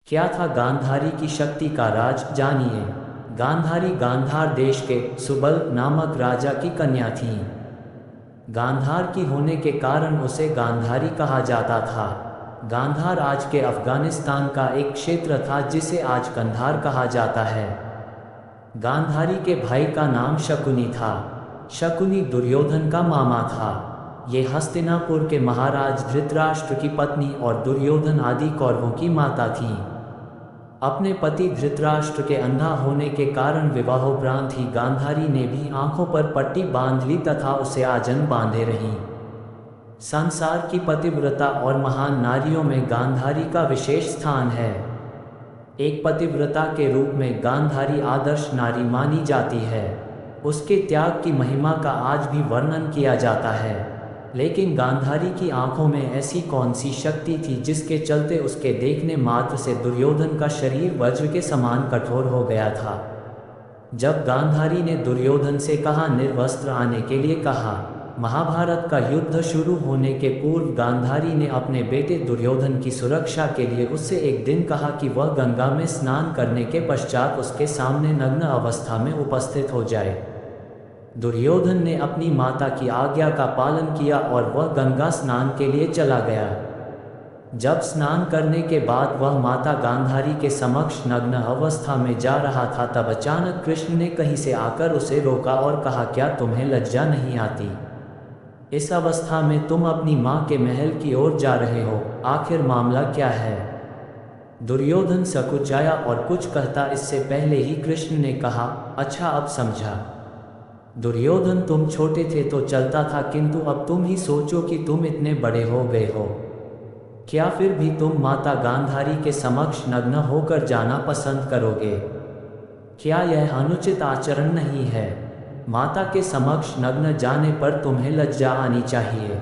क्या था गांधारी की शक्ति का राज, जानिए। गांधारी गांधार देश के सुबल नामक राजा की कन्या थीं। गांधार की होने के कारण उसे गांधारी कहा जाता था। गांधार आज के अफगानिस्तान का एक क्षेत्र था जिसे आज कंधार कहा जाता है। गांधारी के भाई का नाम शकुनी था। शकुनी दुर्योधन का मामा था। ये हस्तिनापुर के महाराज धृतराष्ट्र की पत्नी और दुर्योधन आदि कौरवों की माता थीं। अपने पति धृतराष्ट्र के अंधा होने के कारण विवाहोपरांत ही गांधारी ने भी आंखों पर पट्टी बांध ली तथा उसे आजन बांधे रहीं। संसार की पतिव्रता और महान नारियों में गांधारी का विशेष स्थान है। एक पतिव्रता के रूप में गांधारी आदर्श नारी मानी जाती है। उसके त्याग की महिमा का आज भी वर्णन किया जाता है। लेकिन गांधारी की आंखों में ऐसी कौन सी शक्ति थी जिसके चलते उसके देखने मात्र से दुर्योधन का शरीर वज्र के समान कठोर हो गया था। जब गांधारी ने दुर्योधन से कहा निर्वस्त्र आने के लिए कहा, महाभारत का युद्ध शुरू होने के पूर्व गांधारी ने अपने बेटे दुर्योधन की सुरक्षा के लिए उससे एक दिन कहा कि वह गंगा में स्नान करने के पश्चात उसके सामने नग्न अवस्था में उपस्थित हो जाए। दुर्योधन ने अपनी माता की आज्ञा का पालन किया और वह गंगा स्नान के लिए चला गया। जब स्नान करने के बाद वह माता गांधारी के समक्ष नग्न अवस्था में जा रहा था तब अचानक कृष्ण ने कहीं से आकर उसे रोका और कहा, क्या तुम्हें लज्जा नहीं आती? इस अवस्था में तुम अपनी माँ के महल की ओर जा रहे हो, आखिर मामला क्या है? दुर्योधन सकुचाया और कुछ कहता इससे पहले ही कृष्ण ने कहा, अच्छा अब समझा। दुर्योधन तुम छोटे थे तो चलता था, किंतु अब तुम ही सोचो कि तुम इतने बड़े हो गए हो, क्या फिर भी तुम माता गांधारी के समक्ष नग्न होकर जाना पसंद करोगे? क्या यह अनुचित आचरण नहीं है? माता के समक्ष नग्न जाने पर तुम्हें लज्जा आनी चाहिए।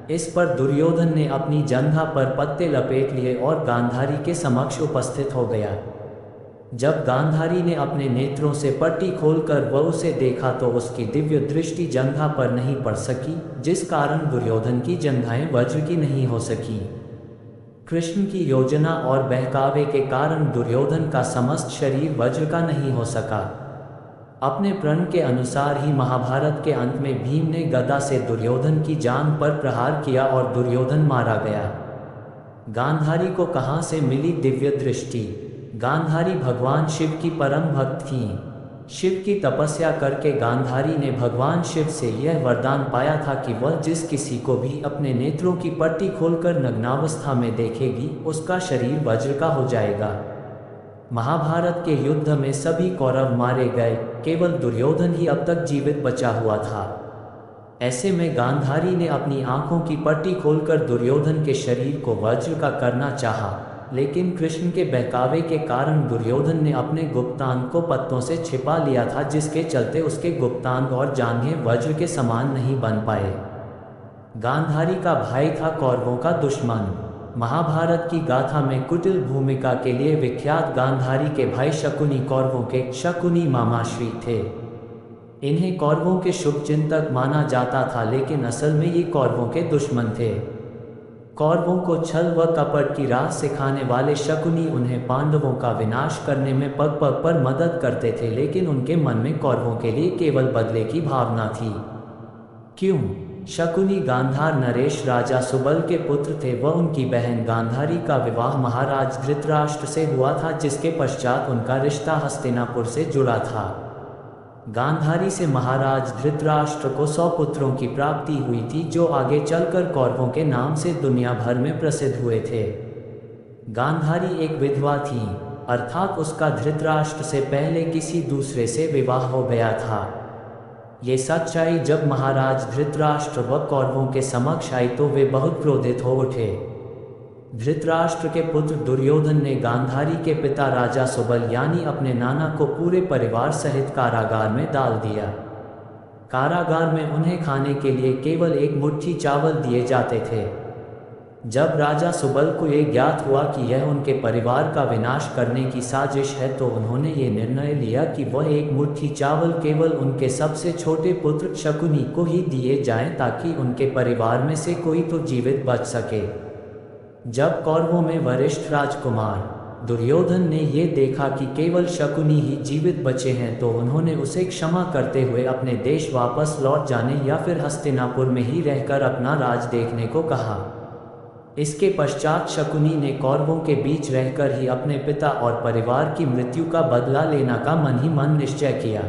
इस पर दुर्योधन ने अपनी जंघा पर पत्ते लपेट लिए और गांधारी के समक्ष उपस्थित हो गया। जब गांधारी ने अपने नेत्रों से पट्टी खोलकर वह उसे देखा तो उसकी दिव्य दृष्टि जंघा पर नहीं पड़ सकी, जिस कारण दुर्योधन की जंघाएं वज्र की नहीं हो सकी। कृष्ण की योजना और बहकावे के कारण दुर्योधन का समस्त शरीर वज्र का नहीं हो सका। अपने प्रण के अनुसार ही महाभारत के अंत में भीम ने गदा से दुर्योधन की जांघ पर प्रहार किया और दुर्योधन मारा गया। गांधारी को कहाँ से मिली दिव्य दृष्टि? गांधारी भगवान शिव की परम भक्त थीं। शिव की तपस्या करके गांधारी ने भगवान शिव से यह वरदान पाया था कि वह जिस किसी को भी अपने नेत्रों की पट्टी खोलकर नग्नावस्था में देखेगी उसका शरीर वज्र का हो जाएगा। महाभारत के युद्ध में सभी कौरव मारे गए, केवल दुर्योधन ही अब तक जीवित बचा हुआ था। ऐसे में गांधारी ने अपनी आंखों की पट्टी खोलकर दुर्योधन के शरीर को वज्र का करना चाहा, लेकिन कृष्ण के बहकावे के कारण दुर्योधन ने अपने गुप्तांग को पत्तों से छिपा लिया था, जिसके चलते उसके गुप्तांग और जांघें वज्र के समान नहीं बन पाए। गांधारी का भाई था कौरवों का दुश्मन। महाभारत की गाथा में कुटिल भूमिका के लिए विख्यात गांधारी के भाई शकुनी कौरवों के शकुनी मामाश्री थे। इन्हें कौरवों के शुभचिंतक माना जाता था, लेकिन असल में ये कौरवों के दुश्मन थे। कौरवों को छल व कपट की राह सिखाने वाले शकुनी उन्हें पांडवों का विनाश करने में पग पग पर मदद करते थे, लेकिन उनके मन में कौरवों के लिए केवल बदले की भावना थी। क्यों? शकुनी गांधार नरेश राजा सुबल के पुत्र थे। वह उनकी बहन गांधारी का विवाह महाराज धृतराष्ट्र से हुआ था, जिसके पश्चात उनका रिश्ता हस्तिनापुर से जुड़ा था। गांधारी से महाराज धृतराष्ट्र को 100 पुत्रों की प्राप्ति हुई थी, जो आगे चलकर कौरवों के नाम से दुनिया भर में प्रसिद्ध हुए थे। गांधारी एक विधवा थी, अर्थात उसका धृतराष्ट्र से पहले किसी दूसरे से विवाह हो गया था। ये सच्चाई जब महाराज धृतराष्ट्र व कौरवों के समक्ष आई तो वे बहुत क्रोधित हो उठे। धृतराष्ट्र के पुत्र दुर्योधन ने गांधारी के पिता राजा सुबल यानी अपने नाना को पूरे परिवार सहित कारागार में डाल दिया। कारागार में उन्हें खाने के लिए केवल एक मुट्ठी चावल दिए जाते थे। जब राजा सुबल को ये ज्ञात हुआ कि यह उनके परिवार का विनाश करने की साजिश है तो उन्होंने ये निर्णय लिया कि वह एक मुट्ठी चावल केवल उनके सबसे छोटे पुत्र शकुनी को ही दिए जाएं, ताकि उनके परिवार में से कोई तो जीवित बच सके। जब कौरवों में वरिष्ठ राजकुमार दुर्योधन ने ये देखा कि केवल शकुनी ही जीवित बचे हैं तो उन्होंने उसे क्षमा करते हुए अपने देश वापस लौट जाने या फिर हस्तिनापुर में ही रहकर अपना राज देखने को कहा। इसके पश्चात शकुनी ने कौरवों के बीच रहकर ही अपने पिता और परिवार की मृत्यु का बदला लेने का मन ही मन निश्चय किया।